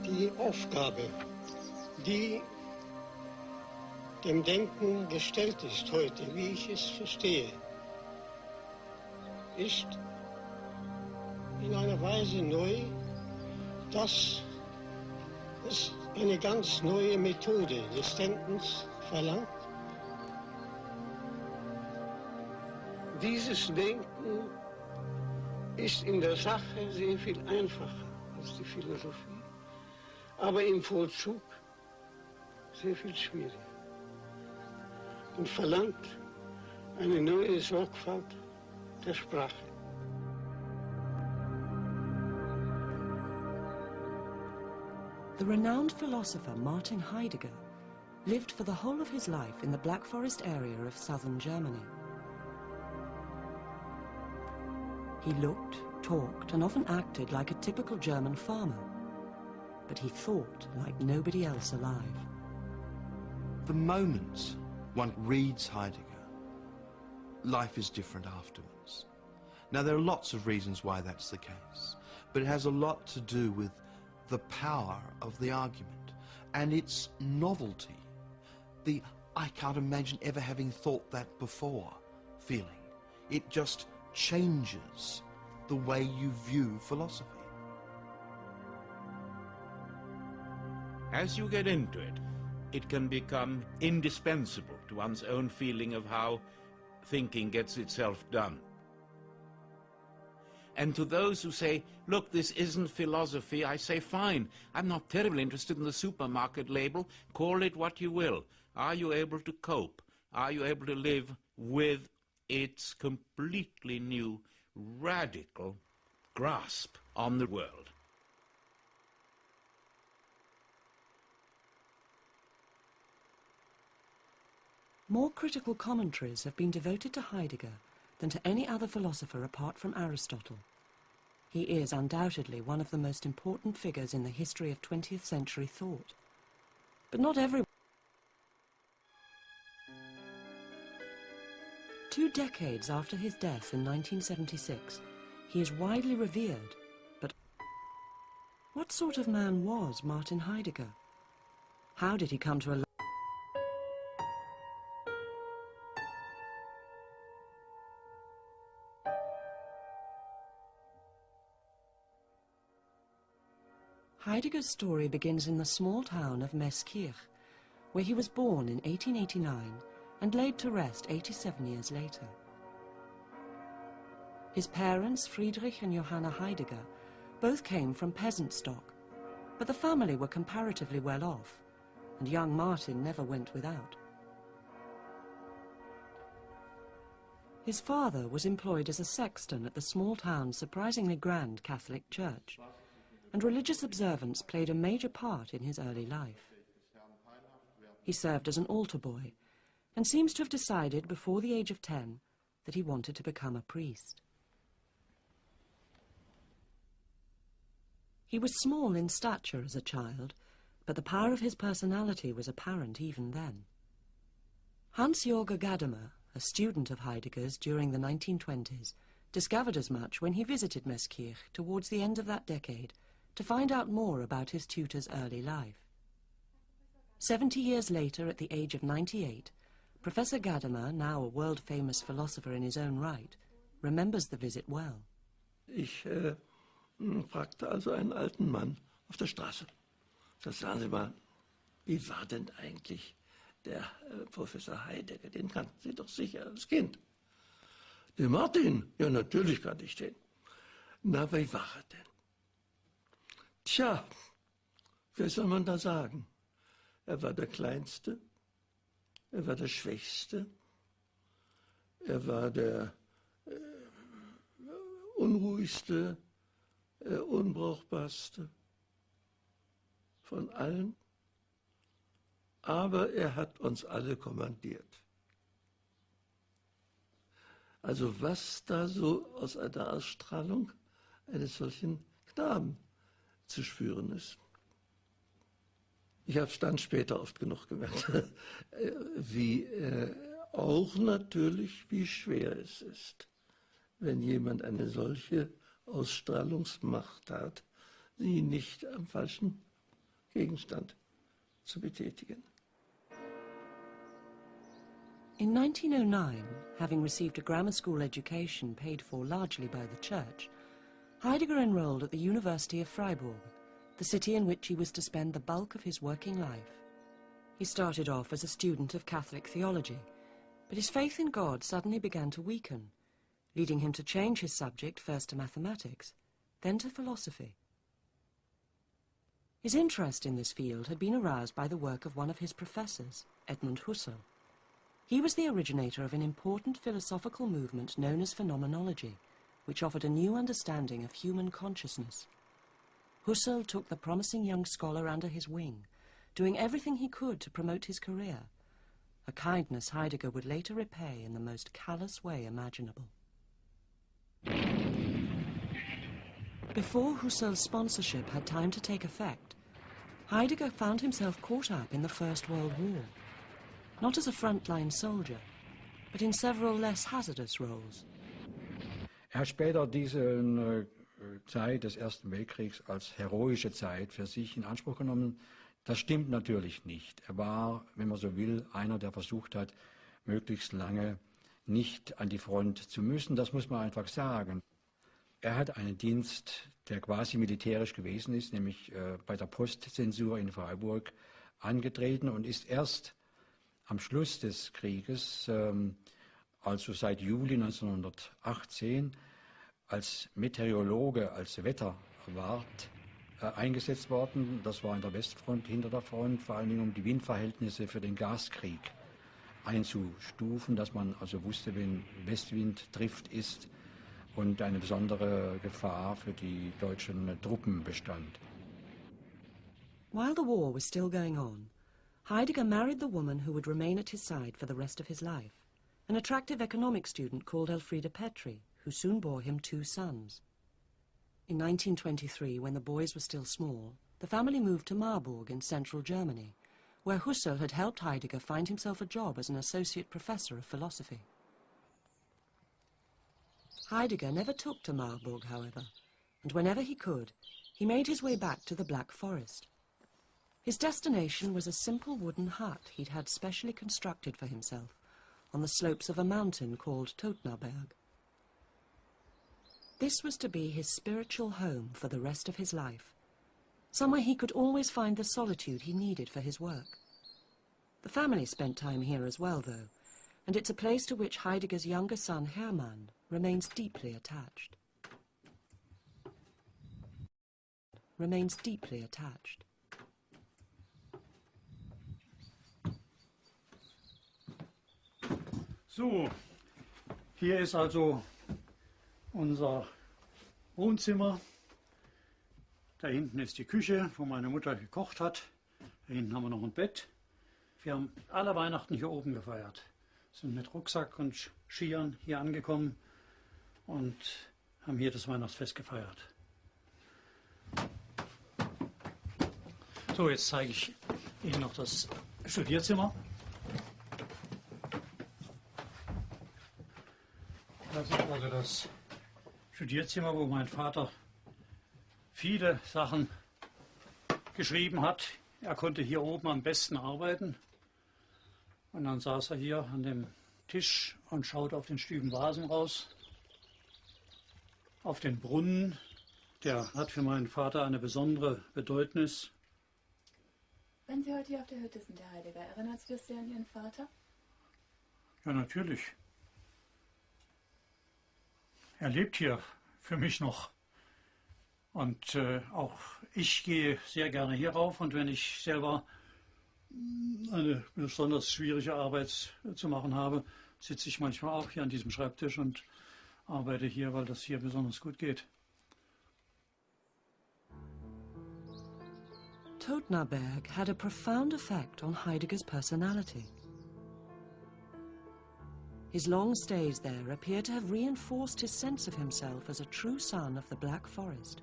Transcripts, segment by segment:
Die Aufgabe, die dem Denken gestellt ist heute, wie ich es verstehe, ist in einer Weise neu, dass es eine ganz neue Methode des Denkens verlangt. Dieses Denken ist in der Sache sehr viel einfacher als die Philosophie, aber im Vollzug sehr viel schwieriger und verlangt eine neue Sorgfalt der Sprache. The renowned philosopher Martin Heidegger lived for the whole of his life in the Black Forest area of southern Germany. He looked, talked, and often acted like a typical German farmer, but he thought like nobody else alive. The moment one reads Heidegger, life is different afterwards. Now, there are lots of reasons why that's the case, but it has a lot to do with the power of the argument and its novelty. The "I can't imagine ever having thought that before" feeling. It just changes the way you view philosophy. As you get into it, it can become indispensable to one's own feeling of how thinking gets itself done. And to those who say, look, this isn't philosophy, I say, fine, I'm not terribly interested in the supermarket label, call it what you will. Are you able to cope? Are you able to live with its completely new, radical grasp on the world? More critical commentaries have been devoted to Heidegger than to any other philosopher apart from Aristotle. He is undoubtedly one of the most important figures in the history of 20th century thought. But not everyone. 2 decades after his death in 1976, he is widely revered, but what sort of man was Martin Heidegger? How did he come to a Heidegger's story begins in the small town of Meßkirch, where he was born in 1889 and laid to rest 87 years later. His parents, Friedrich and Johanna Heidegger, both came from peasant stock, but the family were comparatively well off, and young Martin never went without. His father was employed as a sexton at the small town's surprisingly grand Catholic church, and religious observance played a major part in his early life. He served as an altar boy and seems to have decided before the age of 10 that he wanted to become a priest. He was small in stature as a child, but the power of his personality was apparent even then. Hans-Georg Gadamer, a student of Heidegger's during the 1920s, discovered as much when he visited Meßkirch towards the end of that decade to find out more about his tutor's early life. 70 years later, at the age of 98, Professor Gadamer, now a world-famous philosopher in his own right, remembers the visit well. Ich fragte also einen alten Mann auf der Straße. Sagen Sie mal, wie war denn eigentlich der Professor Heidegger? Den kannten Sie doch sicher als Kind. Den Martin? Ja, natürlich kannte ich den. Na, wie war er denn? Tja, wer soll man da sagen? Er war der Kleinste, er war der Schwächste, er war der Unruhigste, Unbrauchbarste von allen. Aber er hat uns alle kommandiert. Also was da so aus einer Ausstrahlung eines solchen Knaben zu spüren ist. Ich habe es dann später oft genug gemerkt, wie auch natürlich, wie schwer es ist, wenn jemand eine solche Ausstrahlungsmacht hat, sie nicht am falschen Gegenstand zu betätigen. In 1909, having received a grammar school education paid for largely by the church, Heidegger enrolled at the University of Freiburg, the city in which he was to spend the bulk of his working life. He started off as a student of Catholic theology, but his faith in God suddenly began to weaken, leading him to change his subject first to mathematics, then to philosophy. His interest in this field had been aroused by the work of one of his professors, Edmund Husserl. He was the originator of an important philosophical movement known as phenomenology, which offered a new understanding of human consciousness. Husserl took the promising young scholar under his wing, doing everything he could to promote his career, a kindness Heidegger would later repay in the most callous way imaginable. Before Husserl's sponsorship had time to take effect, Heidegger found himself caught up in the First World War, not as a frontline soldier, but in several less hazardous roles. Er hat später diese Zeit des Ersten Weltkriegs als heroische Zeit für sich in Anspruch genommen. Das stimmt natürlich nicht. Er war, wenn man so will, einer, der versucht hat, möglichst lange nicht an die Front zu müssen. Das muss man einfach sagen. Er hat einen Dienst, der quasi militärisch gewesen ist, nämlich bei der Postzensur in Freiburg angetreten und ist erst am Schluss des Krieges, also seit Juli 1918, als Meteorologe, als Wetterwart eingesetzt worden. Das war in der Westfront, hinter der Front, vor allen Dingen um die Windverhältnisse für den Gaskrieg einzustufen, dass man also wusste, wenn Westwind trifft ist und eine besondere Gefahr für die deutschen Truppen bestand. While the war was still going on, Heidegger married the woman who would remain at his side for the rest of his life, an attractive economics student called Elfriede Petri, who soon bore him 2 sons. In 1923, when the boys were still small, the family moved to Marburg in central Germany, where Husserl had helped Heidegger find himself a job as an associate professor of philosophy. Heidegger never took to Marburg, however, and whenever he could, he made his way back to the Black Forest. His destination was a simple wooden hut he'd had specially constructed for himself on the slopes of a mountain called Totnaberg. This was to be his spiritual home for the rest of his life, somewhere he could always find the solitude he needed for his work. The family spent time here as well, though, and it's a place to which Heidegger's younger son Hermann remains deeply attached. So, hier ist also unser Wohnzimmer. Da hinten ist die Küche, wo meine Mutter gekocht hat. Da hinten haben wir noch ein Bett. Wir haben alle Weihnachten hier oben gefeiert. Sind mit Rucksack und Skiern hier angekommen und haben hier das Weihnachtsfest gefeiert. So, jetzt zeige ich Ihnen noch das Studierzimmer. Das ist also das Studierzimmer, wo mein Vater viele Sachen geschrieben hat. Er konnte hier oben am besten arbeiten. Und dann saß er hier an dem Tisch und schaute auf den Stübenvasen raus, auf den Brunnen. Der hat für meinen Vater eine besondere Bedeutnis. Wenn Sie heute hier auf der Hütte sind, Herr Heidegger, erinnert Sie das sehr an Ihren Vater? Ja, natürlich. Er lebt hier für mich noch. Und auch ich gehe sehr gerne hier rauf. Und wenn ich selber eine besonders schwierige Arbeit zu machen habe, sitze ich manchmal auch hier an diesem Schreibtisch und arbeite hier, weil das hier besonders gut geht. Totnaberg had a profound effect on Heidegger's personality. His long stays there appear to have reinforced his sense of himself as a true son of the Black Forest,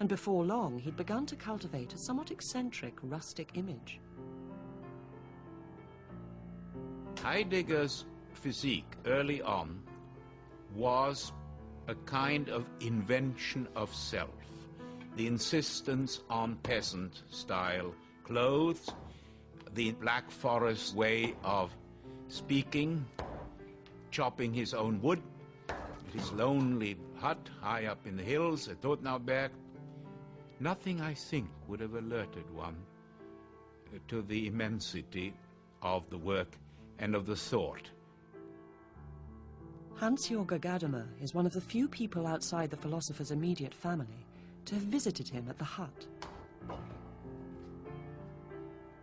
and before long he'd begun to cultivate a somewhat eccentric, rustic image. Heidegger's physique early on was a kind of invention of self. the insistence on peasant-style clothes, the Black Forest way of speaking, chopping his own wood, his lonely hut high up in the hills at Totnauberg. Nothing, I think, would have alerted one to the immensity of the work and of the thought. Hans-Jorge Gadamer is one of the few people outside the philosopher's immediate family to have visited him at the hut.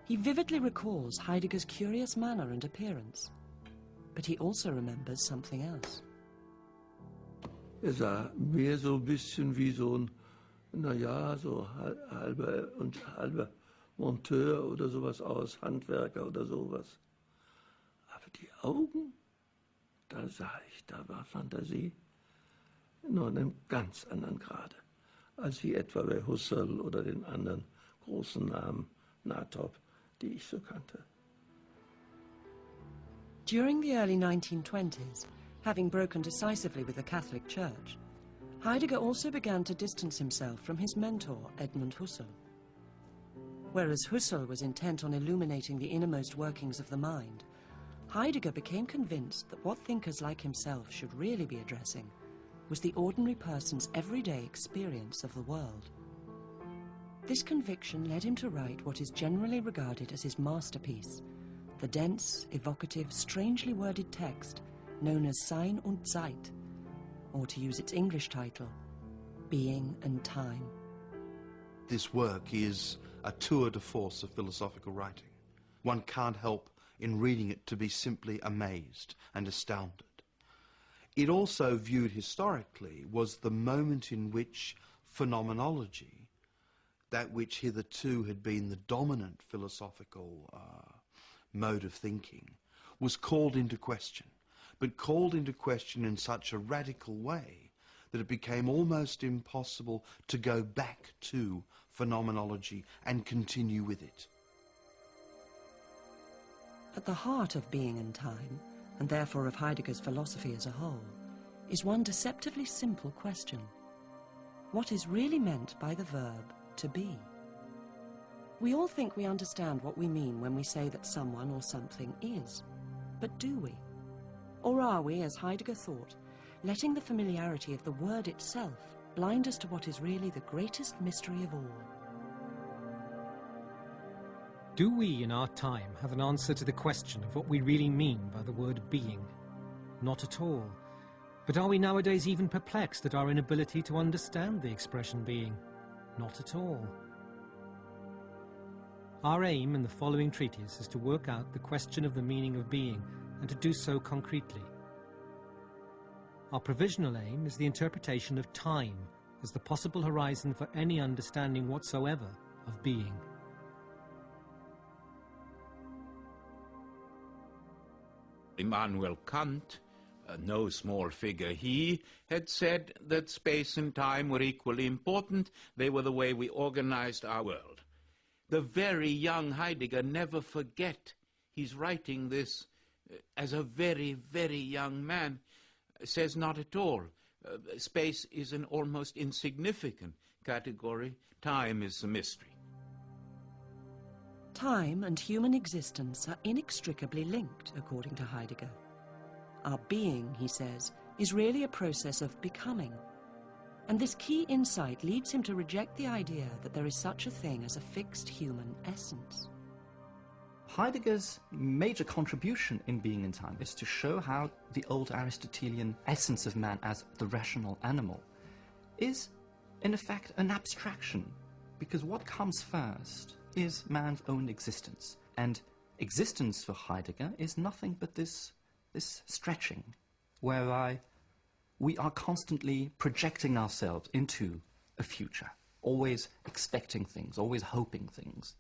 He vividly recalls Heidegger's curious manner and appearance, but he also remembers something else. Sah mehr so ein bisschen wie so ein, naja, so halber Monteur oder sowas aus, Handwerker oder sowas. Aber die Augen, da sah ich, da war Fantasie nur in einem ganz anderen Grade, als wie etwa bei Husserl oder den anderen großen Namen, Natop, die ich so kannte. During the early 1920s, having broken decisively with the Catholic Church, Heidegger also began to distance himself from his mentor, Edmund Husserl. Whereas Husserl was intent on illuminating the innermost workings of the mind, Heidegger became convinced that what thinkers like himself should really be addressing was the ordinary person's everyday experience of the world. This conviction led him to write what is generally regarded as his masterpiece, the dense, evocative, strangely worded text known as Sein und Zeit, or to use its English title, Being and Time. This work is a tour de force of philosophical writing. One can't help in reading it to be simply amazed and astounded. It also, viewed historically, was the moment in which phenomenology, that which hitherto had been the dominant philosophical mode of thinking, was called into question, but called into question in such a radical way that it became almost impossible to go back to phenomenology and continue with it. At the heart of Being and Time, and therefore of Heidegger's philosophy as a whole, is one deceptively simple question. What is really meant by the verb to be? We all think we understand what we mean when we say that someone or something is. But do we? Or are we, as Heidegger thought, letting the familiarity of the word itself blind us to what is really the greatest mystery of all? Do we, in our time, have an answer to the question of what we really mean by the word being? Not at all. But are we nowadays even perplexed at our inability to understand the expression being? Not at all. Our aim in the following treatise is to work out the question of the meaning of being, and to do so concretely. Our provisional aim is the interpretation of time as the possible horizon for any understanding whatsoever of being. Immanuel Kant, no small figure, he had said that space and time were equally important. They were the way we organized our world. The very young Heidegger, never forget, he's writing this as a very, very young man, says not at all. Space is an almost insignificant category. Time is the mystery. Time and human existence are inextricably linked, according to Heidegger. Our being, he says, is really a process of becoming. And this key insight leads him to reject the idea that there is such a thing as a fixed human essence. Heidegger's major contribution in Being and Time is to show how the old Aristotelian essence of man as the rational animal is, in effect, an abstraction, because what comes first is man's own existence. And existence for Heidegger is nothing but this stretching, whereby we are constantly projecting ourselves into a future, always expecting things, always hoping things.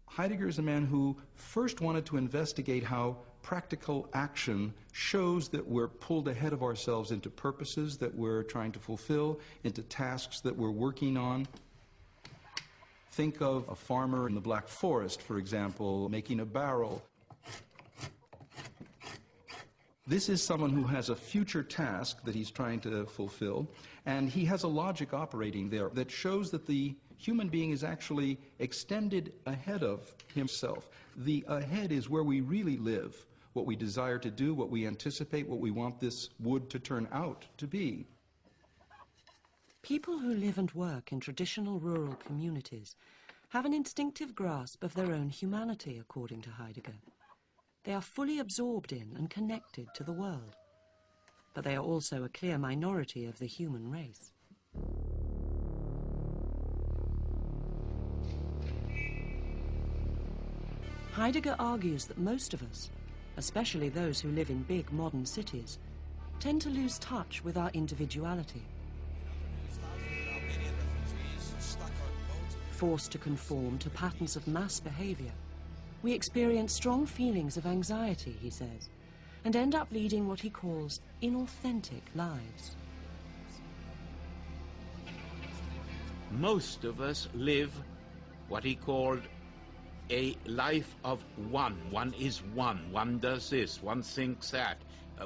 Heidegger is a man who first wanted to investigate how practical action shows that we're pulled ahead of ourselves into purposes that we're trying to fulfill, into tasks that we're working on. Think of a farmer in the Black Forest, for example, making a barrel. This is someone who has a future task that he's trying to fulfill, and he has a logic operating there that shows that the human being is actually extended ahead of himself. The ahead is where we really live, what we desire to do, what we anticipate, what we want this wood to turn out to be. People who live and work in traditional rural communities have an instinctive grasp of their own humanity, according to Heidegger. They are fully absorbed in and connected to the world, but they are also a clear minority of the human race. Heidegger argues that most of us, especially those who live in big modern cities, tend to lose touch with our individuality. Forced to conform to patterns of mass behavior, we experience strong feelings of anxiety, he says, and end up leading what he calls inauthentic lives. Most of us live what he called a life of one. One is one does this, one thinks that,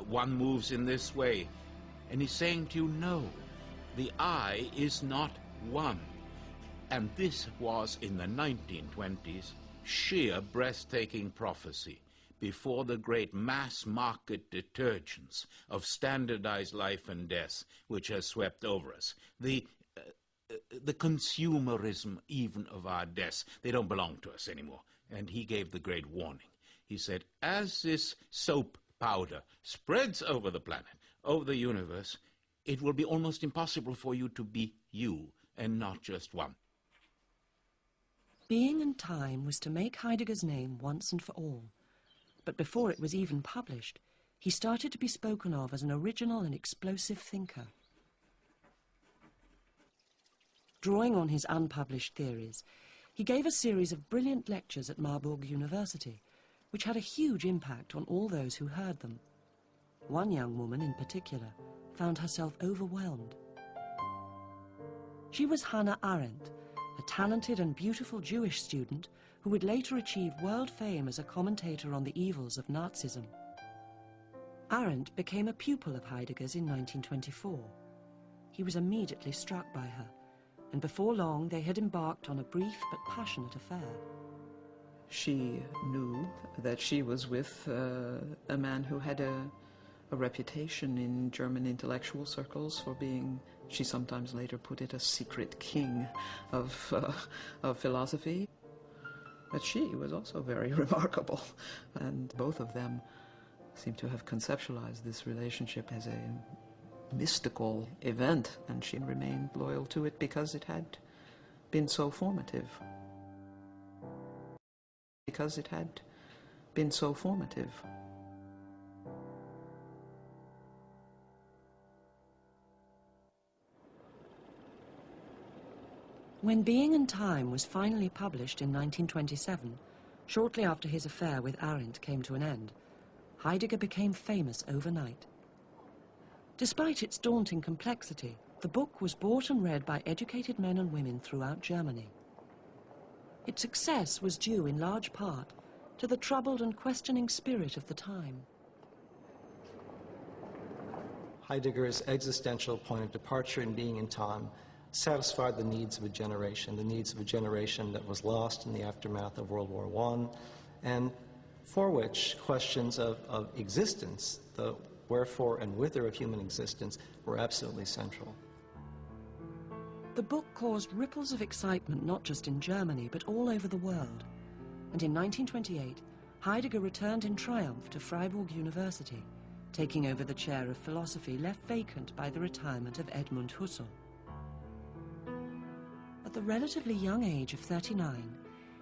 one moves in this way. And he's saying to you, no, the I is not one. And this was, in the 1920s, sheer breathtaking prophecy before the great mass market detergence of standardized life and death which has swept over us. The consumerism even of our deaths, they don't belong to us anymore. And he gave the great warning. He said, as this soap powder spreads over the planet, over the universe, it will be almost impossible for you to be you and not just one. Being and Time was to make Heidegger's name once and for all. But before it was even published, he started to be spoken of as an original and explosive thinker. Drawing on his unpublished theories, he gave a series of brilliant lectures at Marburg University, which had a huge impact on all those who heard them. One young woman in particular found herself overwhelmed. She was Hannah Arendt, a talented and beautiful Jewish student who would later achieve world fame as a commentator on the evils of Nazism. Arendt became a pupil of Heidegger's in 1924. He was immediately struck by her, and before long they had embarked on a brief but passionate affair. She knew that she was with a man who had a reputation in German intellectual circles for being, she sometimes later put it, a secret king of philosophy. But she was also very remarkable, and both of them seem to have conceptualized this relationship as a mystical event, and she remained loyal to it because it had been so formative. Because it had been so formative. When Being and Time was finally published in 1927, shortly after his affair with Arendt came to an end, Heidegger became famous overnight. Despite its daunting complexity, the book was bought and read by educated men and women throughout Germany. Its success was due in large part to the troubled and questioning spirit of the time. Heidegger's existential point of departure in Being and Time satisfied the needs of a generation that was lost in the aftermath of World War I, and for which questions of existence, the wherefore and whither of human existence, were absolutely central. The book caused ripples of excitement not just in Germany, but all over the world. And in 1928, Heidegger returned in triumph to Freiburg University, taking over the chair of philosophy left vacant by the retirement of Edmund Husserl. At the relatively young age of 39,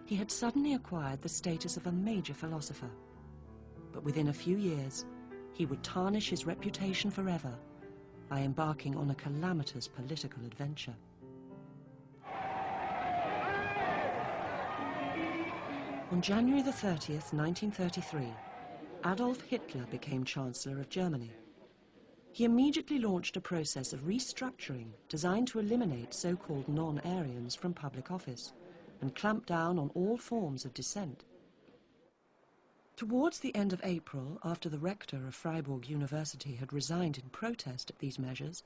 he had suddenly acquired the status of a major philosopher. But within a few years, he would tarnish his reputation forever by embarking on a calamitous political adventure. On January the 30th, 1933, Adolf Hitler became Chancellor of Germany. He immediately launched a process of restructuring designed to eliminate so-called non-Aryans from public office and clamp down on all forms of dissent. Towards the end of April, after the rector of Freiburg University had resigned in protest at these measures,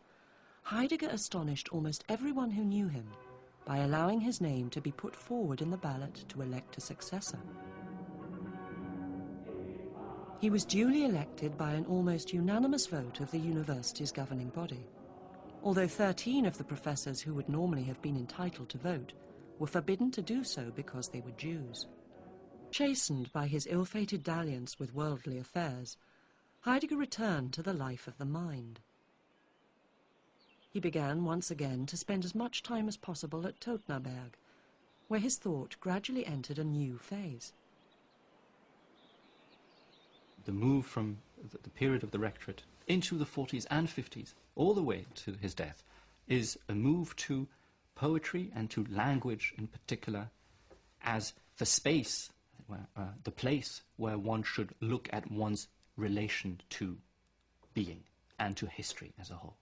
Heidegger astonished almost everyone who knew him by allowing his name to be put forward in the ballot to elect a successor. He was duly elected by an almost unanimous vote of the university's governing body, although 13 of the professors who would normally have been entitled to vote were forbidden to do so because they were Jews. Chastened by his ill-fated dalliance with worldly affairs, Heidegger returned to the life of the mind. He began once again to spend as much time as possible at Totnaberg, where his thought gradually entered a new phase. The move from the period of the rectorate into the 40s and 50s, all the way to his death, is a move to poetry and to language in particular as the space, the place where one should look at one's relation to being and to history as a whole.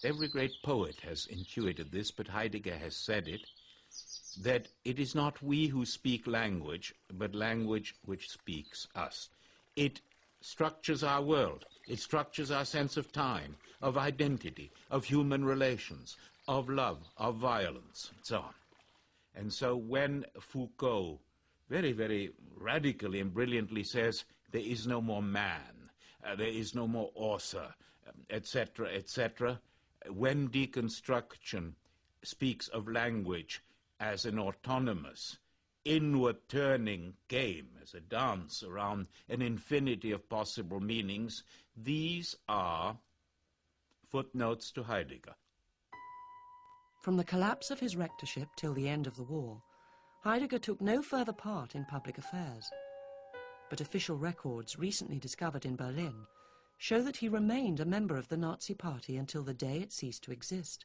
Every great poet has intuited this, but Heidegger has said it, that it is not we who speak language, but language which speaks us. It structures our world. It structures our sense of time, of identity, of human relations, of love, of violence, and so on. And so when Foucault very, very radically and brilliantly says there is no more man, there is no more author, etc., etc., when deconstruction speaks of language as an autonomous, inward-turning game, as a dance around an infinity of possible meanings, these are footnotes to Heidegger. From the collapse of his rectorship till the end of the war, Heidegger took no further part in public affairs. But official records recently discovered in Berlin show that he remained a member of the Nazi Party until the day it ceased to exist,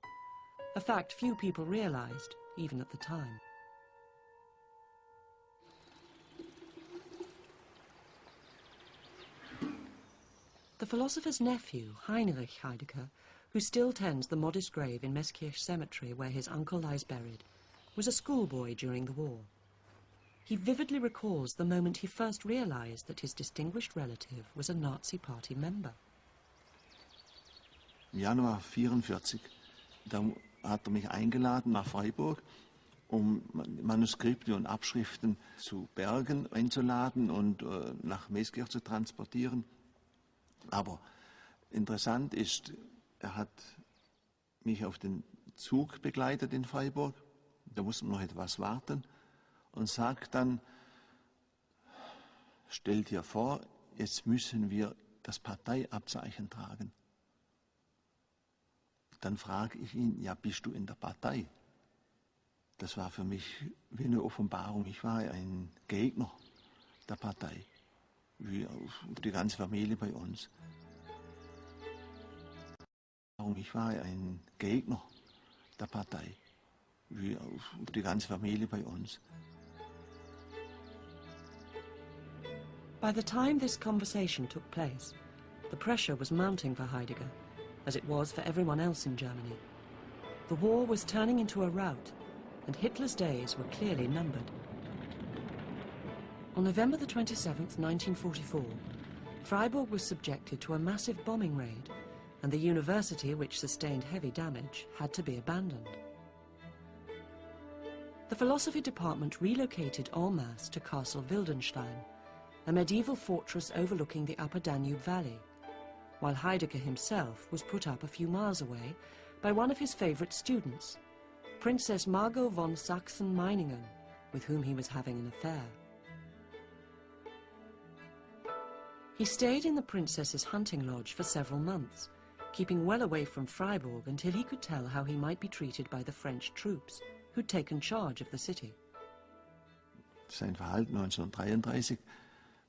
a fact few people realized, even at the time. The philosopher's nephew, Heinrich Heidegger, who still tends the modest grave in Meßkirch Cemetery where his uncle lies buried, was a schoolboy during the war. He vividly recalls the moment he first realized that his distinguished relative was a Nazi Party member. Im Januar 1944, da hat mich eingeladen nach Freiburg, Manuskripte und Abschriften zu bergen, einzuladen und nach Meßkirch zu transportieren. Aber interessant ist, hat mich auf den Zug begleitet in Freiburg, da musste man noch etwas warten, und sagt dann, stell dir vor, jetzt müssen wir das Parteiabzeichen tragen. Dann frage ich ihn, ja, bist du in der Partei? Das war für mich wie eine Offenbarung. Ich war ein Gegner der Partei, wie die ganze Familie bei uns. Ich war ein Gegner der Partei, wie die ganze Familie bei uns. By the time this conversation took place, the pressure was mounting for Heidegger, as it was for everyone else in Germany. The war was turning into a rout, and Hitler's days were clearly numbered. On November the 27th, 1944, Freiburg was subjected to a massive bombing raid, and the university, which sustained heavy damage, had to be abandoned. The philosophy department relocated en masse to Castle Wildenstein, a medieval fortress overlooking the upper Danube Valley, while Heidegger himself was put up a few miles away by one of his favorite students, Princess Margot von Sachsen-Meiningen, with whom he was having an affair. He stayed in the princess's hunting lodge for several months, keeping well away from Freiburg until he could tell how he might be treated by the French troops, who'd taken charge of the city. Sein Verhalten 1933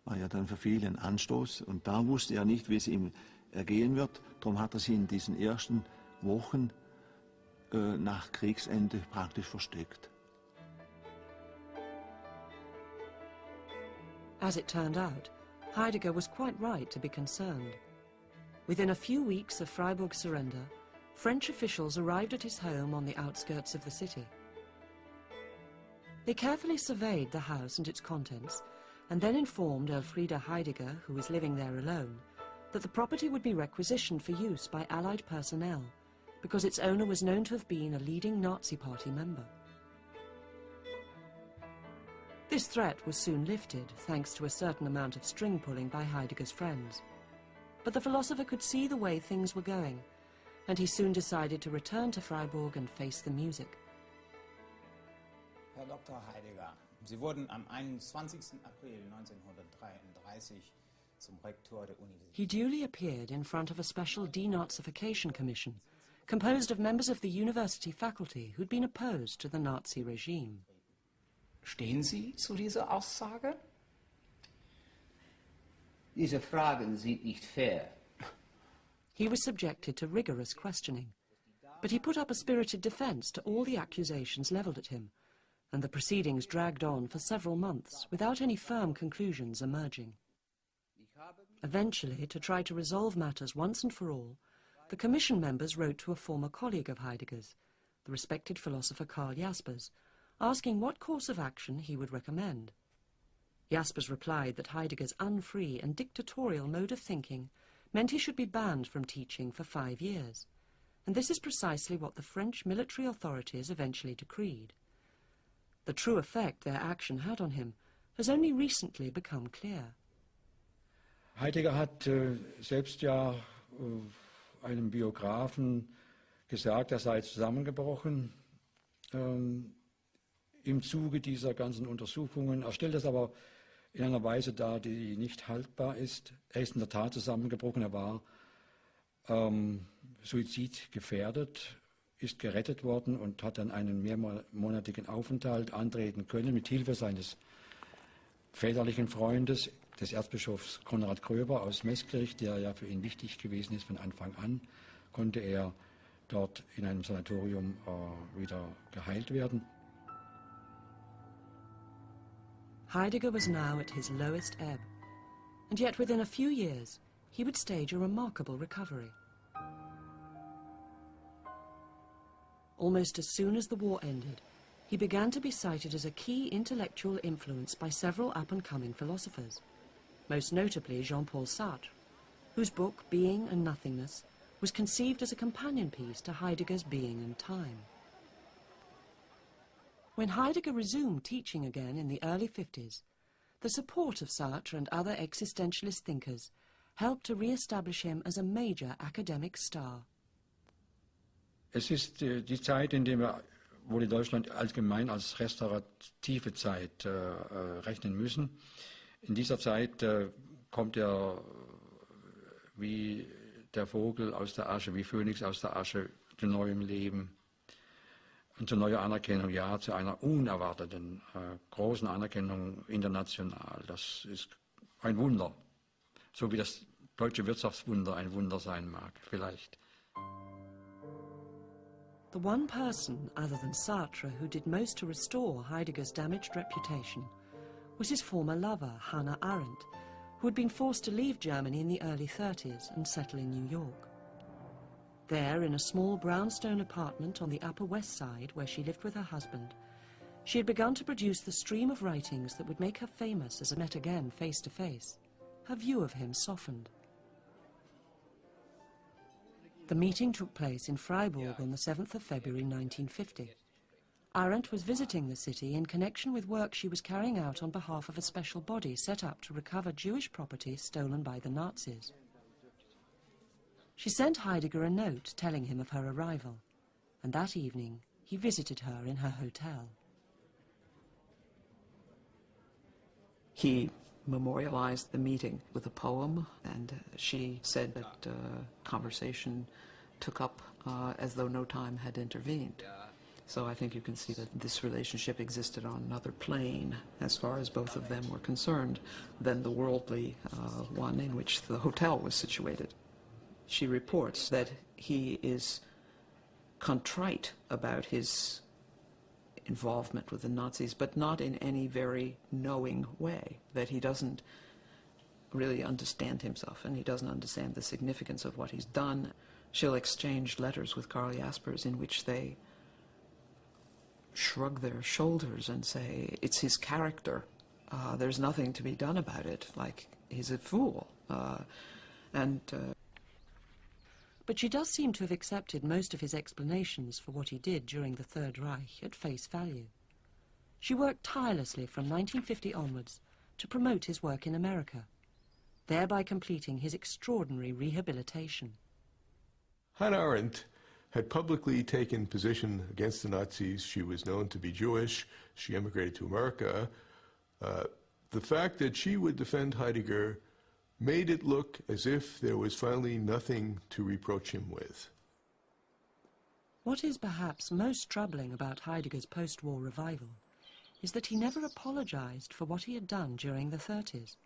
war ja dann für viele ein Anstoß, und da wusste er nicht, wie es ihm ergehen wird. Darum hat er sich in diesen ersten Wochen nach Kriegsende praktisch versteckt. As it turned out, Heidegger was quite right to be concerned. Within a few weeks of Freiburg's surrender, French officials arrived at his home on the outskirts of the city. They carefully surveyed the house and its contents, and then informed Elfriede Heidegger, who was living there alone, that the property would be requisitioned for use by Allied personnel, because its owner was known to have been a leading Nazi Party member. This threat was soon lifted, thanks to a certain amount of string-pulling by Heidegger's friends. But the philosopher could see the way things were going, and he soon decided to return to Freiburg and face the music. Herr Dr. Heidegger, Sie wurden am 21. April 1933 zum Rektor der Universität. He duly appeared in front of a special denazification commission, composed of members of the university faculty who'd been opposed to the Nazi regime. Stehen Sie zu dieser Aussage? Diese Fragen sind nicht fair. He was subjected to rigorous questioning, but he put up a spirited defense to all the accusations leveled at him, and the proceedings dragged on for several months without any firm conclusions emerging. Eventually, to try to resolve matters once and for all, the commission members wrote to a former colleague of Heidegger's, the respected philosopher Karl Jaspers, asking what course of action he would recommend. Jaspers replied that Heidegger's unfree and dictatorial mode of thinking meant he should be banned from teaching for 5 years, and this is precisely what the French military authorities eventually decreed. The true effect their action had on him has only recently become clear. Heidegger hat selbst ja einem Biografen gesagt, er sei zusammengebrochen im Zuge dieser ganzen Untersuchungen. Er stellt das aber in einer Weise dar, die nicht haltbar ist. Er ist in der Tat zusammengebrochen, er war suizidgefährdet, ist gerettet worden und hat dann einen mehrmonatigen Aufenthalt antreten können, mit Hilfe seines väterlichen Freundes, des Erzbischofs Konrad Gröber aus Meßkirch, der ja für ihn wichtig gewesen ist von Anfang an, konnte er dort in einem Sanatorium wieder geheilt werden. Heidegger was now at his lowest ebb, and yet within a few years he would stage a remarkable recovery. Almost as soon as the war ended, he began to be cited as a key intellectual influence by several up-and-coming philosophers, most notably Jean-Paul Sartre, whose book Being and Nothingness was conceived as a companion piece to Heidegger's Being and Time. When Heidegger resumed teaching again in the early 50s, the support of Sartre and other existentialist thinkers helped to re-establish him as a major academic star. Es ist die Zeit, in der wir wohl in Deutschland allgemein als restaurative Zeit rechnen müssen. In dieser Zeit kommt er wie der Vogel aus der Asche, wie Phönix aus der Asche zu neuem Leben und zu neuer Anerkennung, ja, zu einer unerwarteten großen Anerkennung international. Das ist ein Wunder, so wie das deutsche Wirtschaftswunder ein Wunder sein mag, vielleicht. The one person, other than Sartre, who did most to restore Heidegger's damaged reputation was his former lover, Hannah Arendt, who had been forced to leave Germany in the early 30s and settle in New York. There, in a small brownstone apartment on the Upper West Side, where she lived with her husband, she had begun to produce the stream of writings that would make her famous as met again face to face. Her view of him softened. The meeting took place in Freiburg on the 7th of February 1950. Arendt was visiting the city in connection with work she was carrying out on behalf of a special body set up to recover Jewish property stolen by the Nazis. She sent Heidegger a note telling him of her arrival, and that evening he visited her in her hotel. He memorialized the meeting with a poem, and she said that conversation took up as though no time had intervened. So I think you can see that this relationship existed on another plane, as far as both of them were concerned, than the worldly one in which the hotel was situated. She reports that he is contrite about his involvement with the Nazis, but not in any very knowing way, that he doesn't really understand himself, and he doesn't understand the significance of what he's done. She'll exchange letters with Karl Jaspers in which they shrug their shoulders and say, it's his character. There's nothing to be done about it, like he's a fool. But she does seem to have accepted most of his explanations for what he did during the Third Reich at face value. She worked tirelessly from 1950 onwards to promote his work in America, thereby completing his extraordinary rehabilitation. Hannah Arendt had publicly taken position against the Nazis. She was known to be Jewish. She emigrated to America. The fact that she would defend Heidegger made it look as if there was finally nothing to reproach him with. What is perhaps most troubling about Heidegger's post-war revival is that he never apologized for what he had done during the 30s.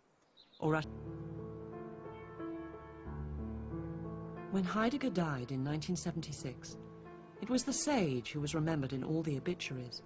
When Heidegger died in 1976, it was the sage who was remembered in all the obituaries,